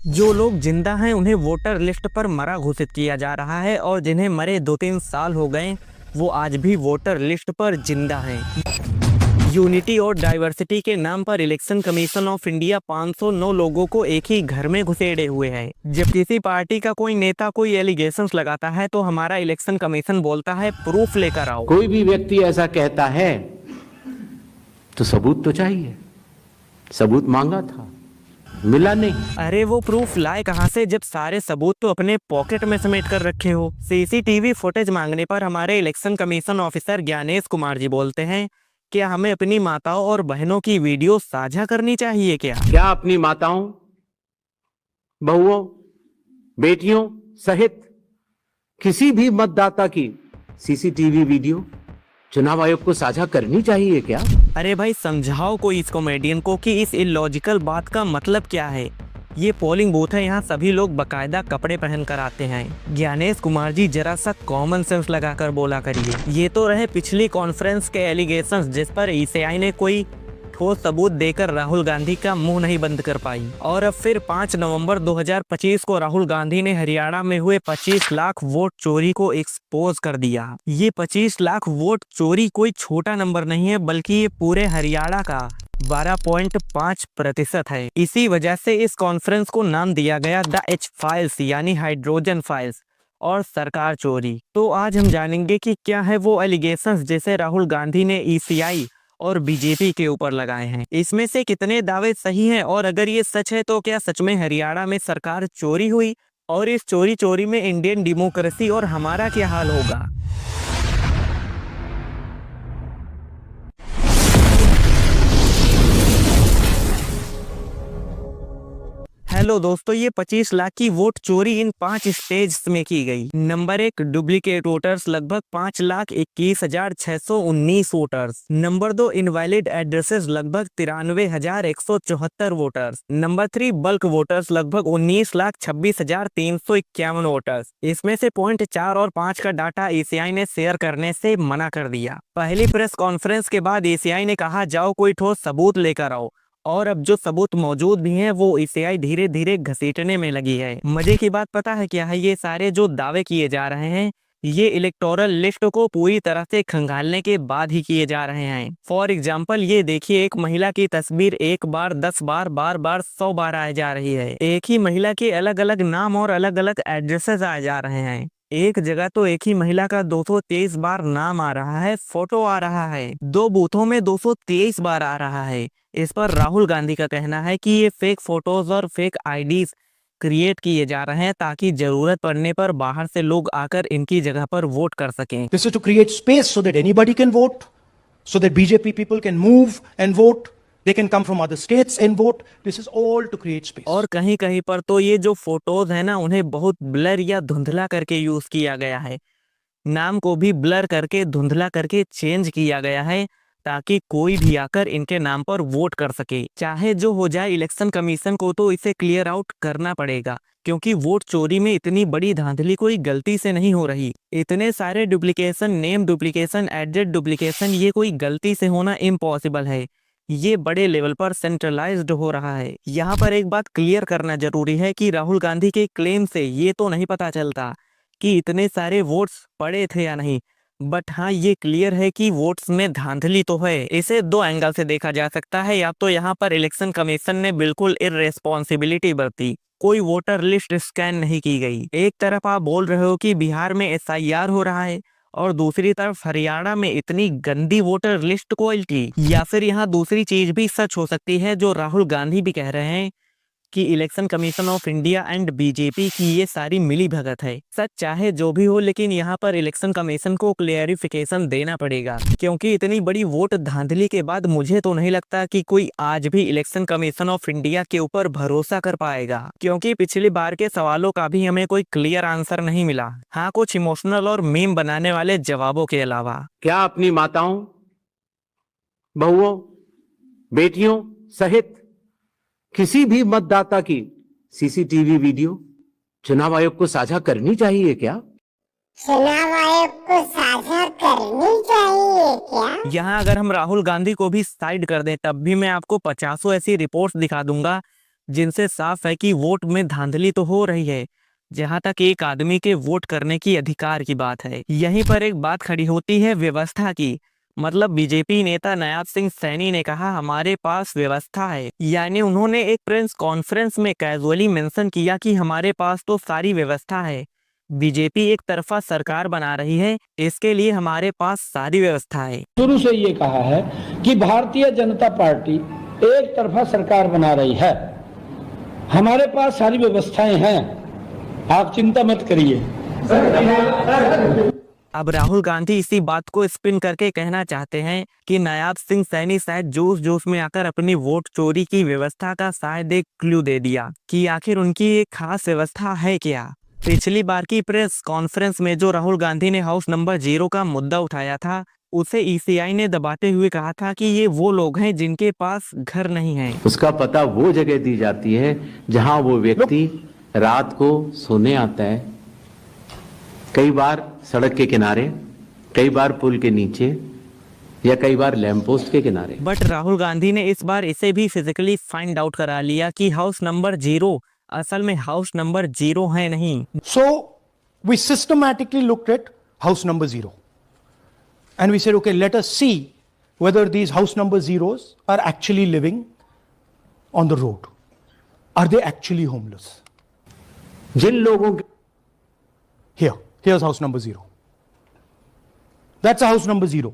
जो लोग जिंदा हैं उन्हें वोटर लिस्ट पर मरा घोषित किया जा रहा है और जिन्हें मरे 2-3 साल हो गए वो आज भी वोटर लिस्ट पर जिंदा हैं। यूनिटी और डाइवर्सिटी के नाम पर इलेक्शन कमीशन ऑफ इंडिया 509 लोगों को एक ही घर में घुसेड़े हुए है। जब किसी पार्टी का कोई नेता कोई एलिगेशंस लगाता है तो हमारा इलेक्शन कमीशन बोलता है प्रूफ लेकर आओ। कोई भी व्यक्ति ऐसा कहता है तो सबूत तो चाहिए। सबूत मांगा था, मिला नहीं। अरे वो प्रूफ लाए कहाँ से जब सारे सबूत तो अपने पॉकेट में समेट कर रखे हो। सीसीटीवी फुटेज मांगने पर हमारे election commission officer Gyanesh Kumar ji बोलते हैं क्या हमें अपनी माताओं और बहनों की वीडियो साझा करनी चाहिए क्या अपनी माताओं, बहुओं, बेटियों सहित किसी भी मतदाता की सीसीटीवी वीडियो चुनाव आयोग को साझा करनी चाहिए क्या? अरे भाई समझाओ कोई इस कॉमेडियन को कि इस इलॉजिकल बात का मतलब क्या है। ये पोलिंग बूथ है, यहाँ सभी लोग बकायदा कपड़े पहन कर आते हैं। ज्ञानेश कुमार जी जरा सा कॉमन सेंस लगाकर बोला करिए। ये तो रहे पिछली कॉन्फ्रेंस के एलिगेशंस जिस पर ईसीआई ने कोई ठोस सबूत देकर राहुल गांधी का मुंह नहीं बंद कर पाई। और अब फिर 5 नवंबर 2025 को राहुल गांधी ने हरियाणा में हुए 25 लाख वोट चोरी को एक्सपोज कर दिया। ये 25 लाख वोट चोरी कोई छोटा नंबर नहीं है बल्कि ये पूरे हरियाणा का 12.5% है। इसी वजह से इस कॉन्फ्रेंस को नाम दिया गया द एच फाइल्स यानी हाइड्रोजन फाइल्स और सरकार चोरी। तो आज हम जानेंगे कि क्या है वो एलिगेशंस जिसे राहुल गांधी ने ईसीआई और बीजेपी के ऊपर लगाए हैं। इसमें से कितने दावे सही हैं और अगर ये सच है तो क्या सच में हरियाणा में सरकार चोरी हुई और इस चोरी में इंडियन डेमोक्रेसी और हमारा क्या हाल होगा। हेलो दोस्तों, ये 25 लाख की वोट चोरी इन 5 स्टेज में की गई। नंबर 1, डुप्लीकेट वोटर्स लगभग 5,21,619 वोटर्स। नंबर 2, इनवैलिड एड्रेसेस लगभग 93,174 वोटर्स। नंबर 3, बल्क वोटर्स लगभग 19,26,351 वोटर्स। इसमें से पॉइंट 4 और 5 का डाटा ईसीआई ने शेयर करने से मना कर दिया। पहली प्रेस कॉन्फ्रेंस के बाद ईसीआई ने कहा जाओ कोई ठोस सबूत लेकर आओ और अब जो सबूत मौजूद भी हैं वो ईसीआई धीरे धीरे घसीटने में लगी है। मजे की बात पता है क्या है, ये सारे जो दावे किए जा रहे हैं ये इलेक्टोरल लिस्ट को पूरी तरह से खंगालने के बाद ही किए जा रहे हैं। फॉर एग्जाम्पल ये देखिए, एक महिला की तस्वीर एक बार 10 बार बार बार 100 बार आए जा रही है। एक ही महिला के अलग अलग नाम और अलग अलग एड्रेसेस आए जा रहे हैं। एक जगह तो एक ही महिला का 223 बार नाम आ रहा है, फोटो आ रहा है। 2 बूथों में 223 बार आ रहा है। इस पर राहुल गांधी का कहना है कि ये फेक फोटोज और फेक आईडीज क्रिएट किए जा रहे हैं ताकि जरूरत पड़ने पर बाहर से लोग आकर इनकी जगह पर वोट कर सकें। This is to create space so that anybody can vote, so that BJP people can move and vote. They can come from other states and vote. This is all to create space. और कहीं कहीं पर तो ये जो photos है ना उन्हें बहुत ब्लर या धुंधला करके यूज किया गया है। नाम को भी ब्लर करके धुंधला करके चेंज किया गया है ताकि कोई भी आकर इनके नाम पर वोट कर सके। चाहे जो हो जाए, इलेक्शन कमीशन को तो इसे क्लियर आउट करना पड़ेगा क्योंकि वोट चोरी में इतनी बड़ी धांधली कोई गलती से नहीं हो रही। इतने सारे duplication, name duplication, address duplication, ये कोई गलती से होना इम्पॉसिबल है। ये बड़े लेवल पर सेंट्रलाइज्ड हो रहा है। यहाँ पर एक बात क्लियर करना जरूरी है कि राहुल गांधी के क्लेम से ये तो नहीं पता चलता कि इतने सारे वोट्स पड़े थे या नहीं, बट हाँ ये क्लियर है कि वोट्स में धांधली तो है। इसे 2 एंगल से देखा जा सकता है। या तो यहाँ पर इलेक्शन कमीशन ने बिल्कुल इररेस्पॉन्सिबिलिटी बरती, कोई वोटर लिस्ट स्कैन नहीं की गई। एक तरफ आप बोल रहे हो कि बिहार में एसआईआर हो रहा है और दूसरी तरफ हरियाणा में इतनी गंदी वोटर लिस्ट क्वालिटी। या फिर यहाँ दूसरी चीज भी सच हो सकती है जो राहुल गांधी भी कह रहे हैं कि election commission of India and BJP की ये सारी मिली भगत है। सच चाहे जो भी हो, लेकिन यहाँ पर इलेक्शन कमीशन को क्लेरिफिकेशन देना पड़ेगा क्योंकि इतनी बड़ी वोट धांधली के बाद मुझे तो नहीं लगता कि कोई आज भी इलेक्शन कमीशन ऑफ इंडिया के ऊपर भरोसा कर पाएगा क्योंकि पिछली बार के सवालों का भी हमें कोई क्लियर आंसर नहीं मिला। हाँ, कुछ इमोशनल और मीम बनाने वाले जवाबों के अलावा। क्या अपनी माताओं, बहुओं, बेटियों सहित किसी भी मतदाता की सीसीटीवी वीडियो चुनाव आयोग को साझा करनी चाहिए क्या? चुनाव आयोग को साझा करनी चाहिए क्या? यहाँ अगर हम राहुल गांधी को भी साइड कर दें तब भी मैं आपको 50 ऐसी रिपोर्ट्स दिखा दूंगा जिनसे साफ है कि वोट में धांधली तो हो रही है, जहां तक एक आदमी के वोट करने की अधिकार की बात है। यहीं पर एक बात खड़ी होती है व्यवस्था की। मतलब बीजेपी नेता नायाब सिंह सैनी ने कहा हमारे पास व्यवस्था है, यानी उन्होंने एक प्रेस कॉन्फ्रेंस में कैजुअली मेंशन किया कि हमारे पास तो सारी व्यवस्था है। बीजेपी एक तरफा सरकार बना रही है, इसके लिए हमारे पास सारी व्यवस्था है। शुरू से ये कहा है कि भारतीय जनता पार्टी एक तरफा सरकार बना रही है, हमारे पास सारी व्यवस्थाएं हैं, आप चिंता मत करिए। अब राहुल गांधी इसी बात को स्पिन करके कहना चाहते हैं कि नायाब सिंह सैनी शायद जोश जोश में आकर अपनी वोट चोरी की व्यवस्था का शायद एक क्लू दे दिया कि आखिर उनकी एक खास व्यवस्था है क्या। पिछली बार की प्रेस कॉन्फ्रेंस में जो राहुल गांधी ने हाउस नंबर 0 का मुद्दा उठाया था, उसे ईसीआई ने दबाते हुए कहा था कि ये वो लोग हैं जिनके पास घर नहीं है। उसका पता वो जगह दी जाती है जहां वो व्यक्ति रात को सोने आता है, कई बार सड़क के किनारे, कई बार पुल के नीचे या कई बार लैंप पोस्ट के किनारे। बट राहुल गांधी ने इस बार इसे भी फिजिकली फाइंड आउट करा लिया कि हाउस नंबर 0 असल में हाउस नंबर 0 है नहीं। So we systematically looked at house number 0. And we said, okay, let us see whether these house number 0s are actually living on the road. Are they actually homeless? जिन लोगों के Here's house number 0. That's a house number 0.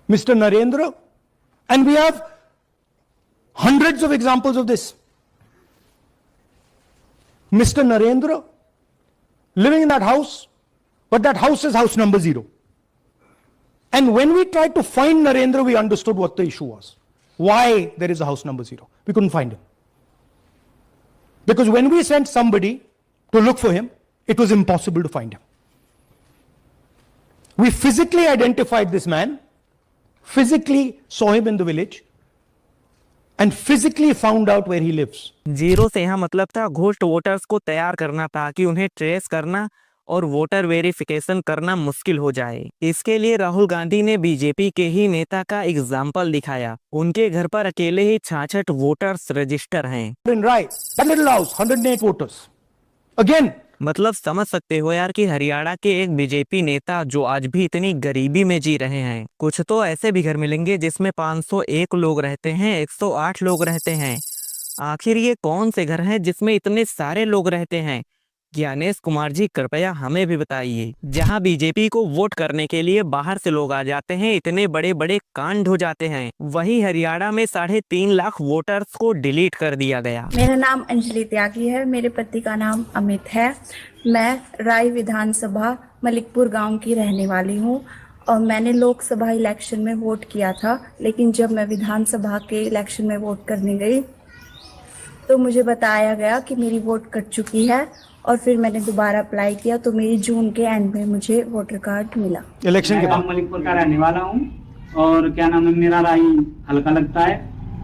Mr. Narendra, and we have hundreds of examples of this. Mr. Narendra living in that house, but that house is house number 0. And when we tried to find Narendra, we understood what the issue was. Why there is a house number 0. We couldn't find him. Because when we sent somebody to look for him, it was impossible to find him. We physically identified this man, physically saw him in the village, and physically found out where he lives. 0 से यहाँ मतलब था ghost voters को तैयार करना ताकि उन्हें trace करना और वोटर वेरिफिकेशन करना मुश्किल हो जाए। इसके लिए राहुल गांधी ने बीजेपी के ही नेता का एग्जाम्पल दिखाया। उनके घर पर अकेले ही 66 वोटर्स रजिस्टर हैं। In Rai, that little house, 108 voters. Again, मतलब समझ सकते हो यार कि हरियाणा के एक बीजेपी नेता जो आज भी इतनी गरीबी में जी रहे हैं। कुछ तो ऐसे भी घर मिलेंगे जिसमें 501 लोग रहते हैं, 108 लोग रहते हैं। आखिर ये कौन से घर हैं जिसमें इतने सारे लोग रहते हैं? ज्ञानेश कुमार जी कृपया हमें भी बताइए। जहां बीजेपी को वोट करने के लिए बाहर से लोग आ जाते हैं, इतने बड़े बड़े कांड हो जाते हैं, वहीं हरियाणा में 3.5 लाख वोटर्स को डिलीट कर दिया गया। मेरा नाम अंजलि त्यागी है, मेरे पति का नाम अमित है। मैं राय विधानसभा मलिकपुर गांव की रहने वाली हूं और मैंने लोकसभा इलेक्शन में वोट किया था, लेकिन जब मैं विधानसभा के इलेक्शन में वोट करने गई तो मुझे बताया गया कि मेरी वोट कट चुकी है और फिर मैंने दोबारा अप्लाई किया तो मेरी जून के एंड में मुझे वोटर कार्ड मिला। इलेक्शन के बाद मलिकपुर का रहने वाला हूँ और क्या नाम है, मेरा राय हल्का लगता है,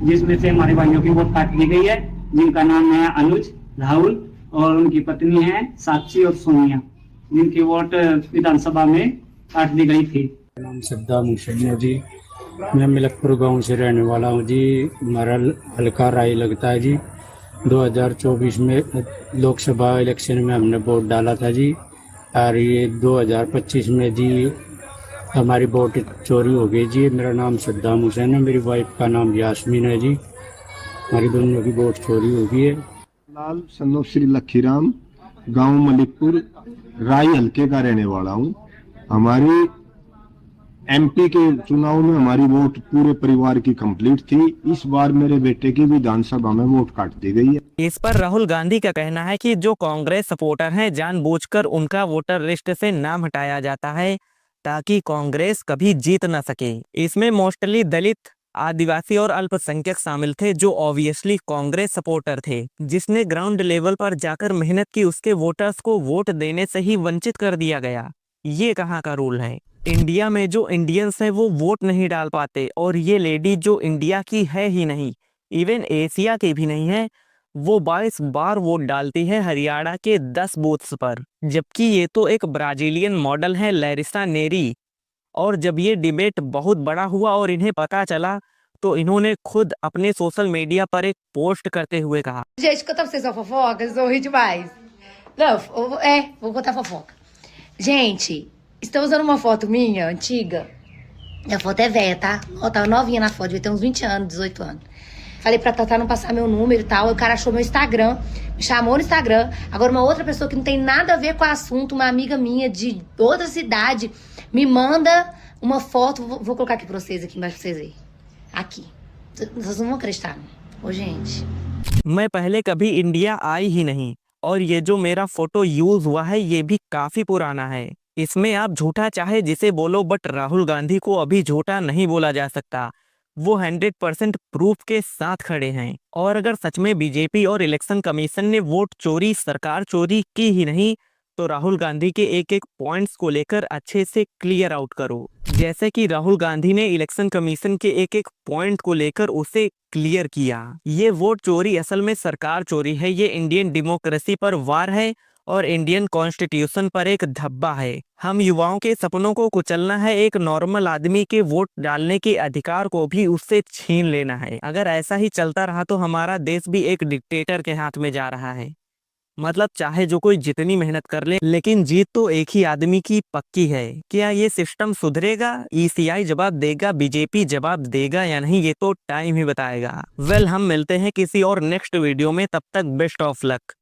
जिसमें से हमारे भाइयों की वोट काट ली गई है, जिनका नाम है अनुज, राहुल और उनकी पत्नी है साक्षी और सोनिया, जिनकी वोट विधानसभा में काट दी गई थी। नाम सद्दाम हुसैन जी, मैं मलिकपुर गांव से रहने वाला हूँ जी। हमारा हल्का राय लगता है जी। 2024 में लोकसभा इलेक्शन में हमने वोट डाला था जी, और ये 2025 में जी हमारी वोट चोरी हो गई जी। मेरा नाम सद्दाम हुसैन है, मेरी वाइफ का नाम यास्मीन है जी। हमारी दोनों की वोट चोरी हो गई है। लाल सन्नो श्री लखीराम, गांव मलिकपुर, राय हल्के का रहने वाला हूं। हमारी एमपी के चुनाव में हमारी वोट पूरे परिवार की कंप्लीट थी। इस बार मेरे बेटे की विधानसभा में वोट काट दी गई है। इस पर राहुल गांधी का कहना है कि जो कांग्रेस सपोर्टर हैं, जानबूझकर उनका वोटर लिस्ट से नाम हटाया जाता है ताकि कांग्रेस कभी जीत न सके। इसमें मोस्टली दलित, आदिवासी और अल्पसंख्यक शामिल थे, जो ऑब्वियसली कांग्रेस सपोर्टर थे। जिसने ग्राउंड लेवल पर जाकर मेहनत की, उसके वोटर्स को वोट देने से ही वंचित कर दिया गया। ये कहाँ का रूल है? इंडिया में जो इंडियंस हैं वो वोट नहीं डाल पाते, और ये लेडी जो इंडिया की है ही नहीं, इवन एशिया की भी नहीं है, वो 22 बार वोट डालती है हरियाणा के 10 बूथ्स पर। जबकि ये तो एक ब्राजीलियन मॉडल है, लैरिसा नेरी। और जब ये डिबेट बहुत बड़ा हुआ और इन्हें पता चला तो इन्होंने खुद अपने सोशल मीडिया पर एक पोस्ट करते हुए कहा, Gente, conta pra vocês uma fofoca, vocês vão rir demais. Não, vou contar fofoca. Gente, estão usando uma foto minha, antiga. Minha foto é velha, tá? Ó, tava novinha na foto, devia ter uns 20 anos, 18 anos. Falei pra Tatá não passar meu número e tal, aí o cara achou meu Instagram, me chamou no Instagram. Agora uma outra pessoa que não tem nada a ver com o assunto, uma amiga minha de outra cidade, me manda uma foto, vou colocar aqui pra vocês, aqui embaixo pra vocês verem. Aqui. Vocês não vão acreditar, não. Ô, gente. मैं पहले कभी India I ही नहीं और ये जो मेरा photo use हुआ है ये भी काफी पुराना है। इसमें आप झूठा चाहे जिसे बोलो, बट राहुल गांधी को अभी झूठा नहीं बोला जा सकता। वो 100% प्रूफ के साथ खड़े हैं। और अगर सच में बीजेपी और इलेक्शन कमीशन ने वोट चोरी, सरकार चोरी की ही नहीं, तो राहुल गांधी के एक एक पॉइंट्स को लेकर अच्छे से क्लियर आउट करो। जैसे कि राहुल गांधी ने इलेक्शन कमीशन के एक एक पॉइंट को लेकर उसे क्लियर किया। ये वोट चोरी असल में सरकार चोरी है, ये इंडियन डेमोक्रेसी पर वार है और इंडियन कॉन्स्टिट्यूशन पर एक धब्बा है। हम युवाओं के सपनों को कुचलना है, एक नॉर्मल आदमी के वोट डालने के अधिकार को भी उससे छीन लेना है। अगर ऐसा ही चलता रहा तो हमारा देश भी एक डिक्टेटर के हाथ में जा रहा है। मतलब चाहे जो कोई जितनी मेहनत कर ले, लेकिन जीत तो एक ही आदमी की पक्की है। क्या ये सिस्टम सुधरेगा? ईसीआई जवाब देगा, बीजेपी जवाब देगा या नहीं, ये तो टाइम ही बताएगा। वेल, हम मिलते हैं किसी और नेक्स्ट वीडियो में, तब तक बेस्ट ऑफ लक।